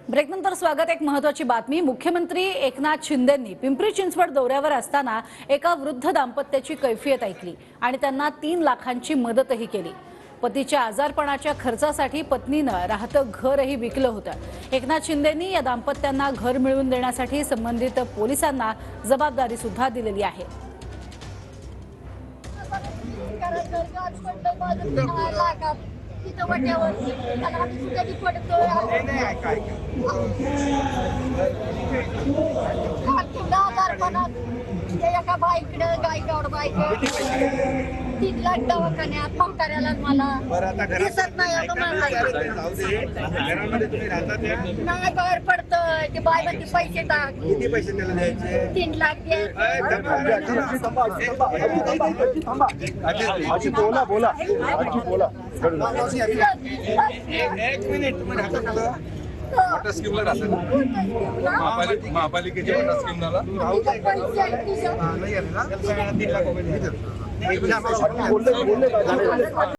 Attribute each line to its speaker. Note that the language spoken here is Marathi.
Speaker 1: ब्रेकनंतर स्वागत। एक महत्त्वाची बातमी। मुख्यमंत्री एकनाथ शिंदेंनी पिंपरी चिंचवड दौऱ्यावर असताना एका वृद्ध दाम्पत्याची कैफियत ऐकली आणि त्यांना 3 लाखांची मदतही केली। पतीच्या आजारपणाच्या खर्चासाठी पत्नीनं राहतं घरही विकलं होतं। एकनाथ शिंदेंनी या दाम्पत्यांना घर मिळवून देण्यासाठी संबंधित पोलिसांना जबाबदारी सुद्धा दिलेली आहे।
Speaker 2: एका बाईकडे गायकवाड बाईक 3 लाख दवाखान्यात पंकऱ्याला मला दिसत नाही नाही बाहेर पडतंय ते बाय म्हणते पैसे टाक।
Speaker 3: किती पैसे त्याला द्यायचे?
Speaker 2: 3 लाख दे।
Speaker 3: आजी बोला बोला आजी बोला एक मिनिट तुम्ही राहता का? वॉटर स्कीमला राहता का? महापालिकेच्या वॉटर स्कीमला नाही आले ना? 3 लाख रुपये